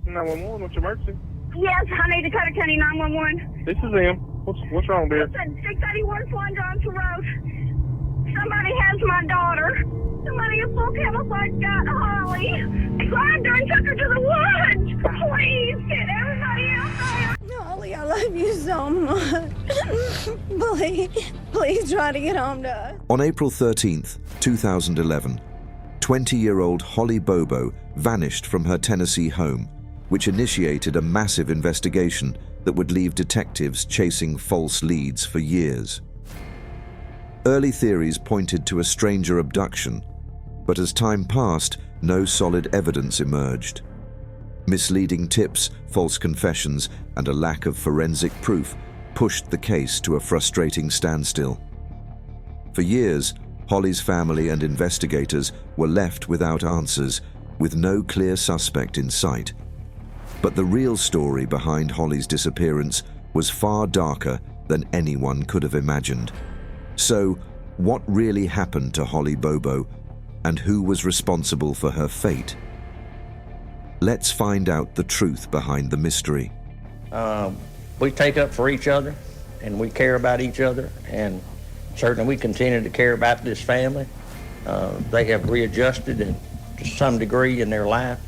911, what's your emergency? Yes, I need to Cutter County 911. This is him. What's wrong, dear? Listen, 681 Swan Johnson Road. Somebody has my daughter. Somebody in full camouflage got Holly. Grabbed her and took her to the woods. Please, get everybody out there. Holly, I love you so much. Please try to get home to us. On April 13th, 2011, 20-year-old Holly Bobo vanished from her Tennessee home, which initiated a massive investigation that would leave detectives chasing false leads for years. Early theories pointed to a stranger abduction, but as time passed, no solid evidence emerged. Misleading tips, false confessions, and a lack of forensic proof pushed the case to a frustrating standstill. For years, Holly's family and investigators were left without answers, with no clear suspect in sight. But the real story behind Holly's disappearance was far darker than anyone could have imagined. So, what really happened to Holly Bobo, and who was responsible for her fate? Let's find out the truth behind the mystery. We take up for each other, and we care about each other, and certainly we continue to care about this family. They have readjusted to some degree in their life,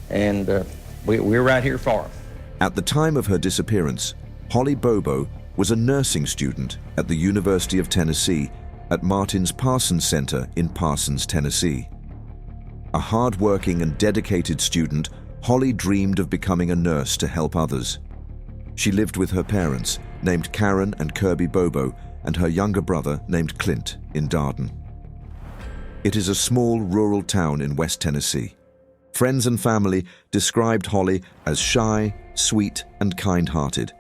and we're right here for them. At the time of her disappearance, Holly Bobo was a nursing student at the University of Tennessee at Martin's Parsons Center in Parsons, Tennessee. A hard-working and dedicated student, Holly dreamed of becoming a nurse to help others. She lived with her parents, named Karen and Kirby Bobo, and her younger brother, named Clint, in Darden. It is a small rural town in West Tennessee. Friends and family described Holly as shy, sweet, and kind-hearted.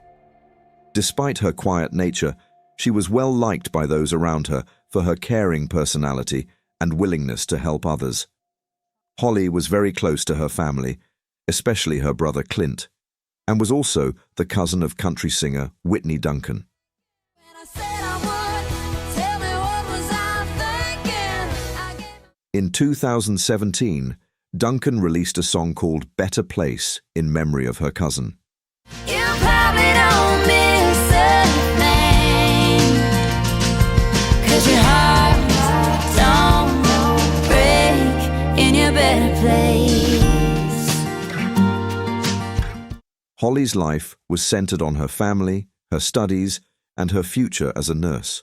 Despite her quiet nature, she was well liked by those around her for her caring personality and willingness to help others. Holly was very close to her family, especially her brother Clint, and was also the cousin of country singer Whitney Duncan. In 2017, Duncan released a song called Better Place in memory of her cousin. You probably don't miss a thing, 'cause your heart don't break in your better place. Holly's life was centered on her family, her studies, and her future as a nurse.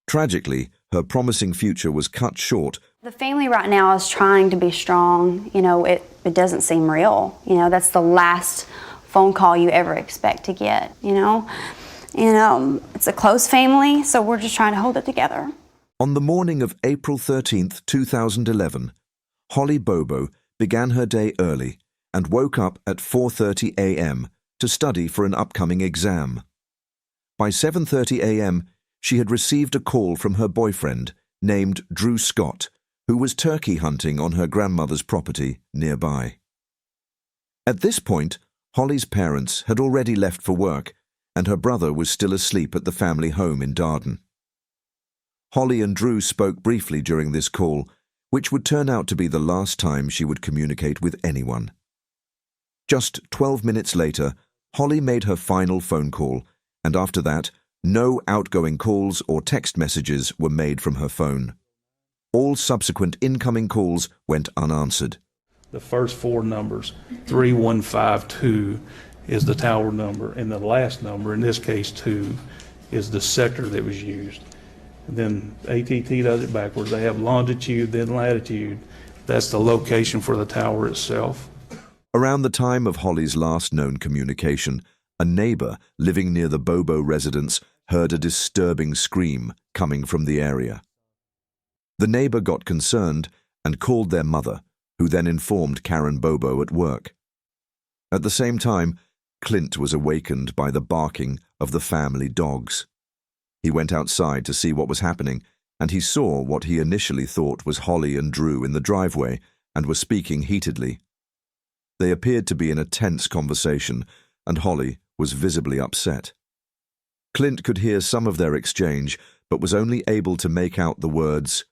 Tragically, her promising future was cut short. The family right now is trying to be strong. You know, it doesn't seem real. You know, that's the last phone call you ever expect to get, you know. And it's a close family, so we're just trying to hold it together. On the morning of April 13th, 2011, Holly Bobo began her day early and woke up at 4:30 a.m. to study for an upcoming exam. By 7:30 a.m., she had received a call from her boyfriend, named Drew Scott, who was turkey hunting on her grandmother's property nearby. At this point, Holly's parents had already left for work, and her brother was still asleep at the family home in Darden. Holly and Drew spoke briefly during this call, which would turn out to be the last time she would communicate with anyone. Just 12 minutes later, Holly made her final phone call, and after that, no outgoing calls or text messages were made from her phone. All subsequent incoming calls went unanswered. The first four numbers, 3152, is the tower number, and the last number, in this case 2, is the sector that was used. And then AT&T does it backwards. They have longitude, then latitude. That's the location for the tower itself. Around the time of Holly's last known communication, a neighbor living near the Bobo residence heard a disturbing scream coming from the area. The neighbor got concerned and called their mother, who then informed Karen Bobo at work. At the same time, Clint was awakened by the barking of the family dogs. He went outside to see what was happening, and he saw what he initially thought was Holly and Drew in the driveway and were speaking heatedly. They appeared to be in a tense conversation, and Holly was visibly upset. Clint could hear some of their exchange, but was only able to make out the words,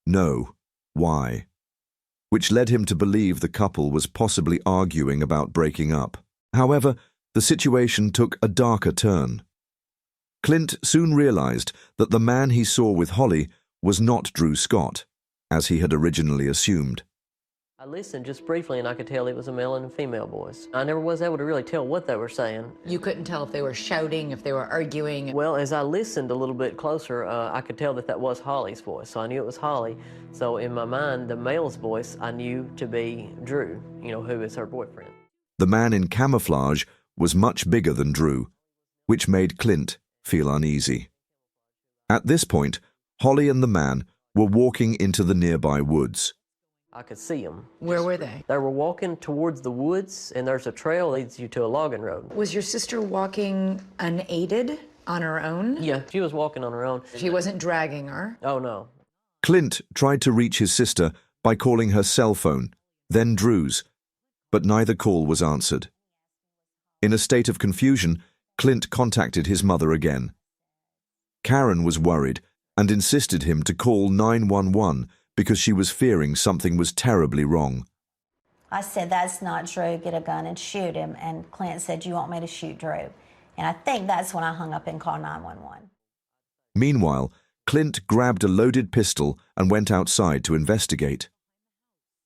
"No, why?" which led him to believe the couple was possibly arguing about breaking up. However, the situation took a darker turn. Clint soon realized that the man he saw with Holly was not Drew Scott, as he had originally assumed. I listened just briefly and I could tell it was a male and a female voice. I never was able to really tell what they were saying. You couldn't tell if they were shouting, if they were arguing? Well, as I listened a little bit closer, I could tell that that was Holly's voice, so I knew it was Holly. So in my mind, the male's voice I knew to be Drew, who is her boyfriend. The man in camouflage was much bigger than Drew, which made Clint feel uneasy. At this point, Holly and the man were walking into the nearby woods. I could see them. Where were they? They were walking towards the woods, and there's a trail that leads you to a logging road. Was your sister walking unaided on her own? Yeah, she was walking on her own. She wasn't dragging her? Oh, no. Clint tried to reach his sister by calling her cell phone, then Drew's, but neither call was answered. In a state of confusion, Clint contacted his mother again. Karen was worried and insisted him to call 911 because she was fearing something was terribly wrong. I said, "That's not Drew, get a gun and shoot him." And Clint said, "You want me to shoot Drew?" And I think that's when I hung up and called 911. Meanwhile, Clint grabbed a loaded pistol and went outside to investigate.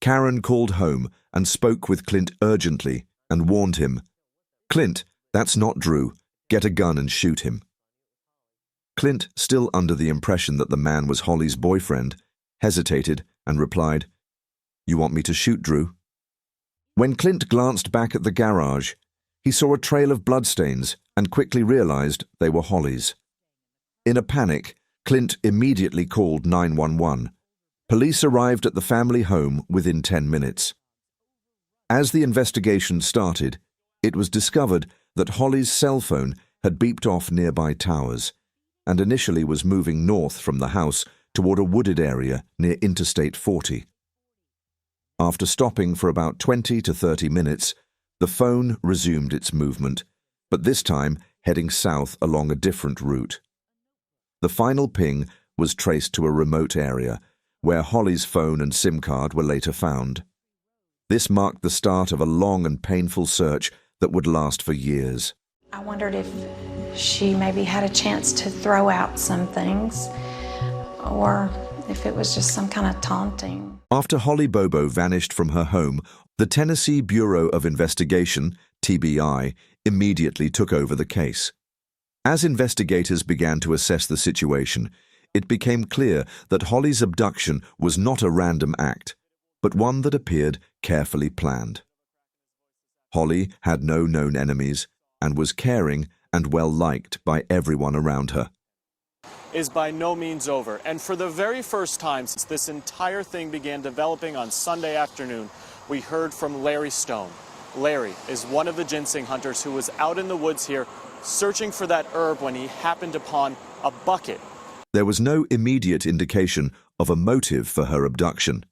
Karen called home and spoke with Clint urgently and warned him, "Clint, that's not Drew. Get a gun and shoot him." Clint, still under the impression that the man was Holly's boyfriend, hesitated and replied, "You want me to shoot Drew?" When Clint glanced back at the garage, he saw a trail of bloodstains and quickly realized they were Holly's. In a panic, Clint immediately called 911. Police arrived at the family home within 10 minutes. As the investigation started, it was discovered that Holly's cell phone had beeped off nearby towers and initially was moving north from the house toward a wooded area near Interstate 40. After stopping for about 20 to 30 minutes, the phone resumed its movement, but this time heading south along a different route. The final ping was traced to a remote area, where Holly's phone and SIM card were later found. This marked the start of a long and painful search that would last for years. I wondered if she maybe had a chance to throw out some things, or if it was just some kind of taunting. After Holly Bobo vanished from her home, the Tennessee Bureau of Investigation, TBI, immediately took over the case. As investigators began to assess the situation, it became clear that Holly's abduction was not a random act, but one that appeared carefully planned. Holly had no known enemies and was caring and well-liked by everyone around her. Is by no means over, and for the very first time since this entire thing began developing on Sunday afternoon, we heard from Larry Stone. Larry is one of the ginseng hunters who was out in the woods here searching for that herb when he happened upon a bucket. There was no immediate indication of a motive for her abduction.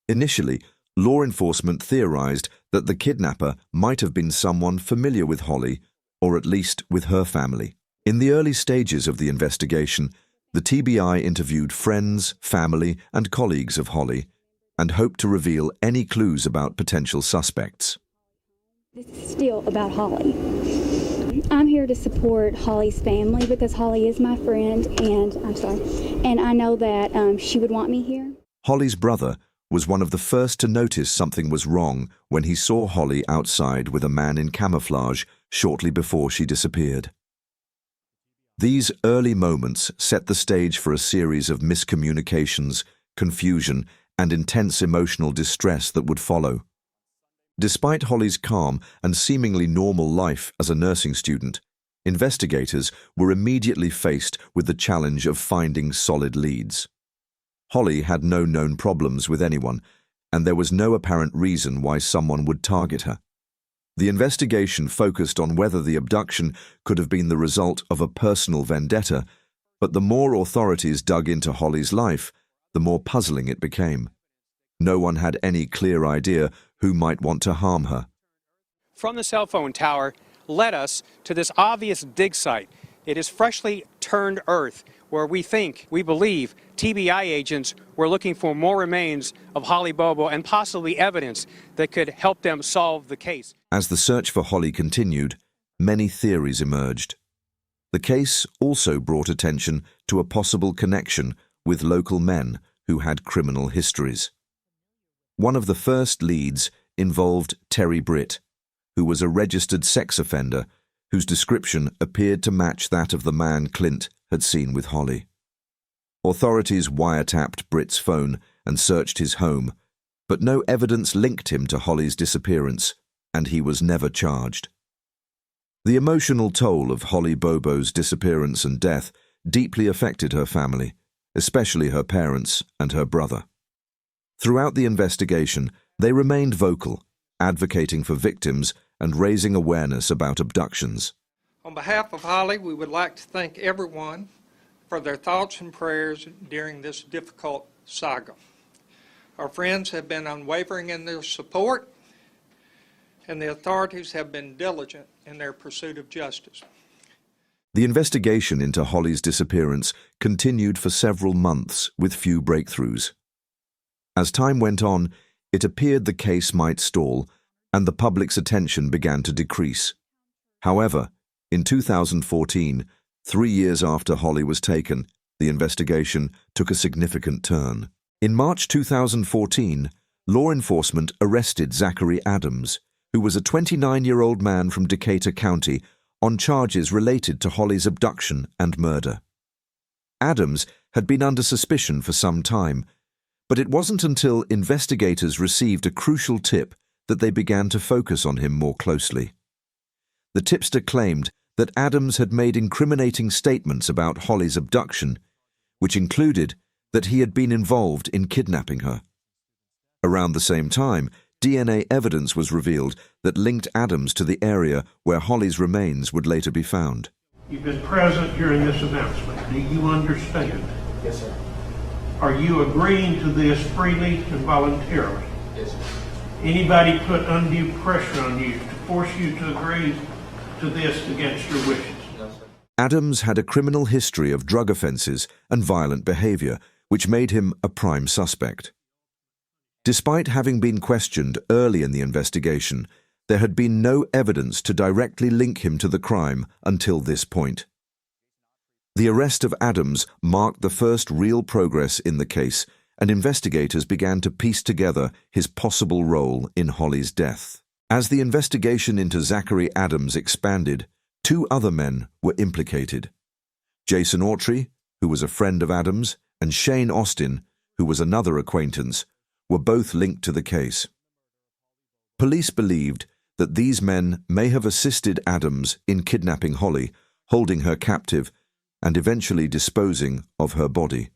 Initially, law enforcement theorized that the kidnapper might have been someone familiar with Holly, or at least with her family. In the early stages of the investigation, the TBI interviewed friends, family, and colleagues of Holly and hoped to reveal any clues about potential suspects. This is still about Holly. I'm here to support Holly's family because Holly is my friend, and I know that she would want me here. Holly's brother was one of the first to notice something was wrong when he saw Holly outside with a man in camouflage shortly before she disappeared. These early moments set the stage for a series of miscommunications, confusion, and intense emotional distress that would follow. Despite Holly's calm and seemingly normal life as a nursing student, investigators were immediately faced with the challenge of finding solid leads. Holly had no known problems with anyone, and there was no apparent reason why someone would target her. The investigation focused on whether the abduction could have been the result of a personal vendetta, but the more authorities dug into Holly's life, the more puzzling it became. No one had any clear idea who might want to harm her. From the cell phone tower led us to this obvious dig site. It is freshly turned earth where we believe TBI agents were looking for more remains of Holly Bobo and possibly evidence that could help them solve the case. As the search for Holly continued, many theories emerged. The case also brought attention to a possible connection with local men who had criminal histories. One of the first leads involved Terry Britt, who was a registered sex offender whose description appeared to match that of the man Clint had seen with Holly. Authorities wiretapped Britt's phone and searched his home, but no evidence linked him to Holly's disappearance, and he was never charged. The emotional toll of Holly Bobo's disappearance and death deeply affected her family, especially her parents and her brother. Throughout the investigation, they remained vocal, advocating for victims and raising awareness about abductions. On behalf of Holly, we would like to thank everyone for their thoughts and prayers during this difficult saga. Our friends have been unwavering in their support, and the authorities have been diligent in their pursuit of justice. The investigation into Holly's disappearance continued for several months with few breakthroughs. As time went on, it appeared the case might stall, and the public's attention began to decrease. However, in 2014, 3 years after Holly was taken, the investigation took a significant turn. In March 2014, law enforcement arrested Zachary Adams, who was a 29-year-old man from Decatur County, on charges related to Holly's abduction and murder. Adams had been under suspicion for some time, but it wasn't until investigators received a crucial tip that they began to focus on him more closely. The tipster claimed that Adams had made incriminating statements about Holly's abduction, which included that he had been involved in kidnapping her. Around the same time, DNA evidence was revealed that linked Adams to the area where Holly's remains would later be found. You've been present during this announcement. Do you understand? Yes, sir. Are you agreeing to this freely and voluntarily? Yes, sir. Anybody put undue pressure on you to force you to agree to this against your wishes? No, sir. Adams had a criminal history of drug offenses and violent behavior, which made him a prime suspect. Despite having been questioned early in the investigation, there had been no evidence to directly link him to the crime until this point. The arrest of Adams marked the first real progress in the case, and investigators began to piece together his possible role in Holly's death. As the investigation into Zachary Adams expanded, 2 other men were implicated. Jason Autry, who was a friend of Adams, and Shane Austin, who was another acquaintance, were both linked to the case. Police believed that these men may have assisted Adams in kidnapping Holly, holding her captive, and eventually disposing of her body.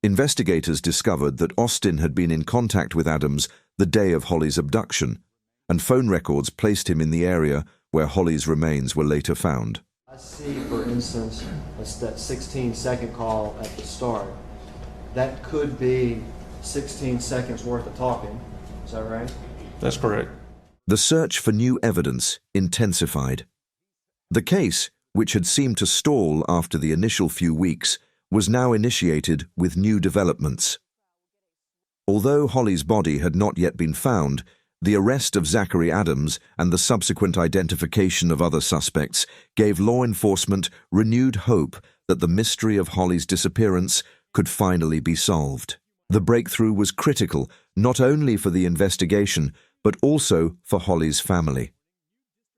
Investigators discovered that Austin had been in contact with Adams the day of Holly's abduction, and phone records placed him in the area where Holly's remains were later found. I see, for instance, that 16-second call at the start. That could be 16 seconds worth of talking. Is that right? That's correct. The search for new evidence intensified. The case, which had seemed to stall after the initial few weeks, was now initiated with new developments. Although Holly's body had not yet been found, the arrest of Zachary Adams and the subsequent identification of other suspects gave law enforcement renewed hope that the mystery of Holly's disappearance could finally be solved. The breakthrough was critical not only for the investigation, but also for Holly's family.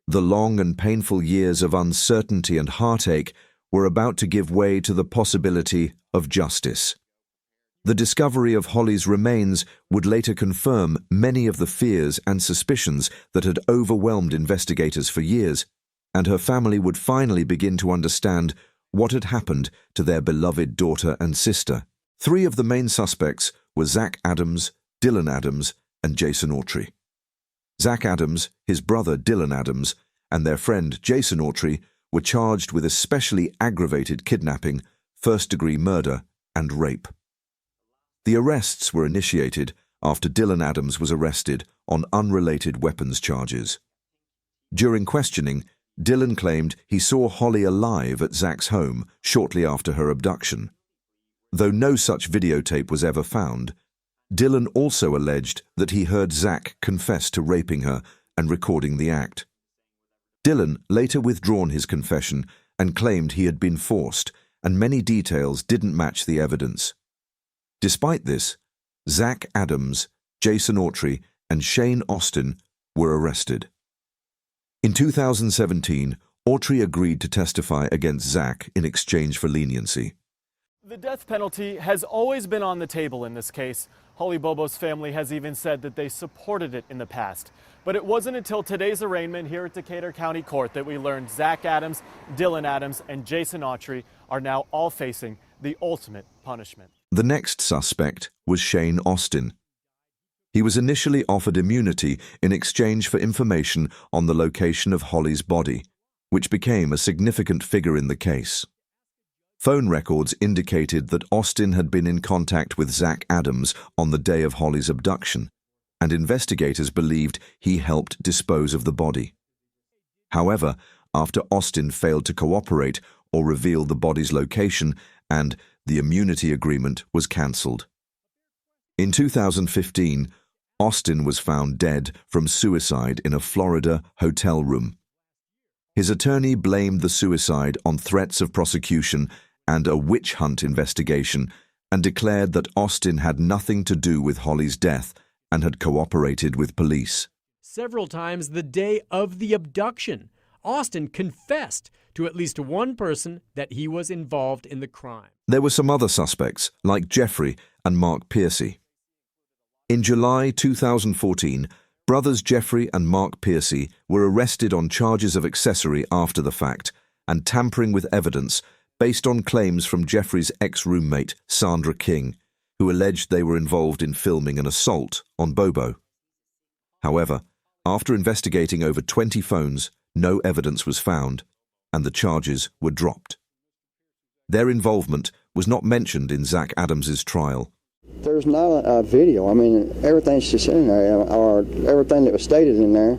The long and painful years of uncertainty and heartache were about to give way to the possibility of justice. The discovery of Holly's remains would later confirm many of the fears and suspicions that had overwhelmed investigators for years, and her family would finally begin to understand what had happened to their beloved daughter and sister. 3 of the main suspects were Zach Adams, Dylan Adams, and Jason Autry. Zach Adams, his brother Dylan Adams, and their friend Jason Autry were charged with especially aggravated kidnapping, first-degree murder, and rape. The arrests were initiated after Dylan Adams was arrested on unrelated weapons charges. During questioning, Dylan claimed he saw Holly alive at Zach's home shortly after her abduction. Though no such videotape was ever found, Dylan also alleged that he heard Zach confess to raping her and recording the act. Dylan later withdrawn his confession and claimed he had been forced, and many details didn't match the evidence. Despite this, Zach Adams, Jason Autry, and Shane Austin were arrested. In 2017, Autry agreed to testify against Zach in exchange for leniency. The death penalty has always been on the table in this case. Holly Bobo's family has even said that they supported it in the past. But it wasn't until today's arraignment here at Decatur County Court that we learned Zach Adams, Dylan Adams, and Jason Autry are now all facing the ultimate punishment. The next suspect was Shane Austin. He was initially offered immunity in exchange for information on the location of Holly's body, which became a significant figure in the case. Phone records indicated that Austin had been in contact with Zach Adams on the day of Holly's abduction, and investigators believed he helped dispose of the body. However, after Austin failed to cooperate or reveal the body's location, and the immunity agreement was cancelled. In 2015, Austin was found dead from suicide in a Florida hotel room. His attorney blamed the suicide on threats of prosecution and a witch hunt investigation, and declared that Austin had nothing to do with Holly's death and had cooperated with police. Several times the day of the abduction, Austin confessed to at least one person that he was involved in the crime. There were some other suspects, like Jeffrey and Mark Piercy. In July 2014, brothers Jeffrey and Mark Piercy were arrested on charges of accessory after the fact and tampering with evidence based on claims from Jeffrey's ex-roommate, Sandra King, who alleged they were involved in filming an assault on Bobo. However, after investigating over 20 phones, no evidence was found, and the charges were dropped. Their involvement was not mentioned in Zach Adams's trial. There's not a video. I mean, everything's just in there, or everything that was stated in there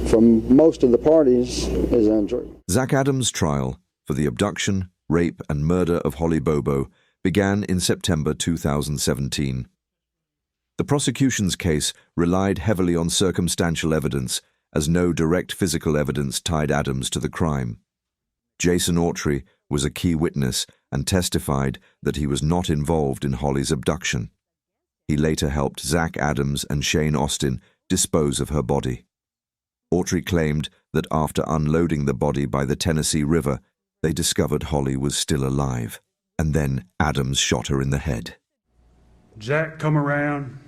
from most of the parties is untrue. Zach Adams' trial for the abduction, rape, and murder of Holly Bobo began in September 2017. The prosecution's case relied heavily on circumstantial evidence, as no direct physical evidence tied Adams to the crime. Jason Autry was a key witness and testified that he was not involved in Holly's abduction. He later helped Zach Adams and Shane Austin dispose of her body. Autry claimed that after unloading the body by the Tennessee River, they discovered Holly was still alive, and then Adams shot her in the head. Zach come around,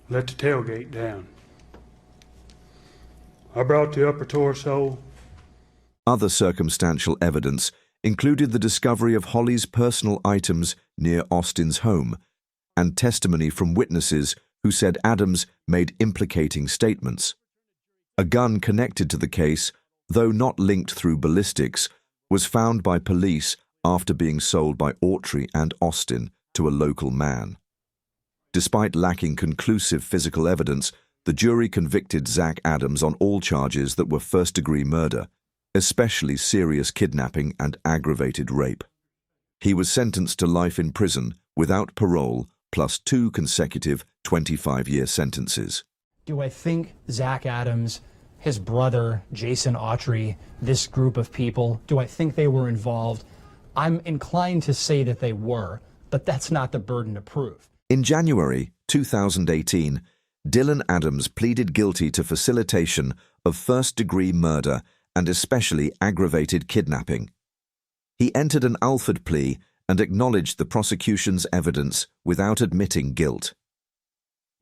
let the tailgate down. I brought the upper torso. Other circumstantial evidence included the discovery of Holly's personal items near Austin's home and testimony from witnesses who said Adams made implicating statements. A gun connected to the case, though not linked through ballistics, was found by police after being sold by Autry and Austin to a local man. Despite lacking conclusive physical evidence, the jury convicted Zach Adams on all charges that were first-degree murder, especially serious kidnapping and aggravated rape. He was sentenced to life in prison without parole, plus 2 consecutive 25-year sentences. Do I think Zach Adams, his brother, Jason Autry, this group of people, do I think they were involved? I'm inclined to say that they were, but that's not the burden to prove. In January 2018, Dylan Adams pleaded guilty to facilitation of first-degree murder and especially aggravated kidnapping. He entered an Alford plea and acknowledged the prosecution's evidence without admitting guilt.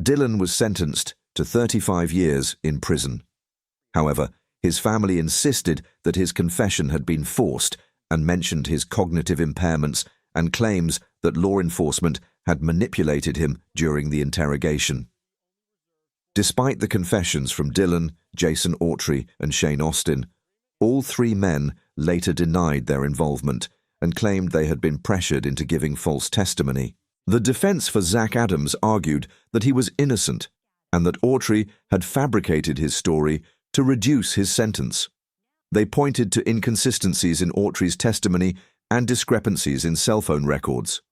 Dylan was sentenced to 35 years in prison. However, his family insisted that his confession had been forced and mentioned his cognitive impairments and claims that law enforcement had manipulated him during the interrogation. Despite the confessions from Dylan, Jason Autry, and Shane Austin, all 3 men later denied their involvement and claimed they had been pressured into giving false testimony. The defense for Zach Adams argued that he was innocent and that Autry had fabricated his story to reduce his sentence. They pointed to inconsistencies in Autry's testimony and discrepancies in cell phone records.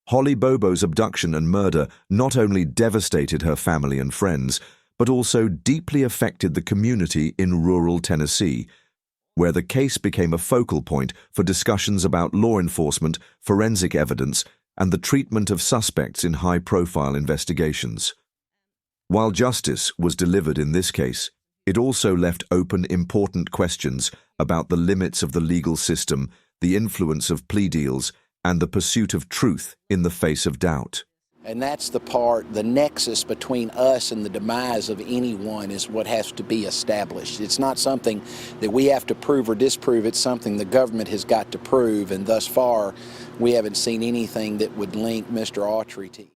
Holly Bobo's abduction and murder not only devastated her family and friends, but also deeply affected the community in rural Tennessee, where the case became a focal point for discussions about law enforcement, forensic evidence, and the treatment of suspects in high-profile investigations. While justice was delivered in this case, it also left open important questions about the limits of the legal system, the influence of plea deals, and the pursuit of truth in the face of doubt. And that's the part, the nexus between us and the demise of anyone is what has to be established. It's not something that we have to prove or disprove. It's something the government has got to prove, and thus far, we haven't seen anything that would link Mr. Autry to.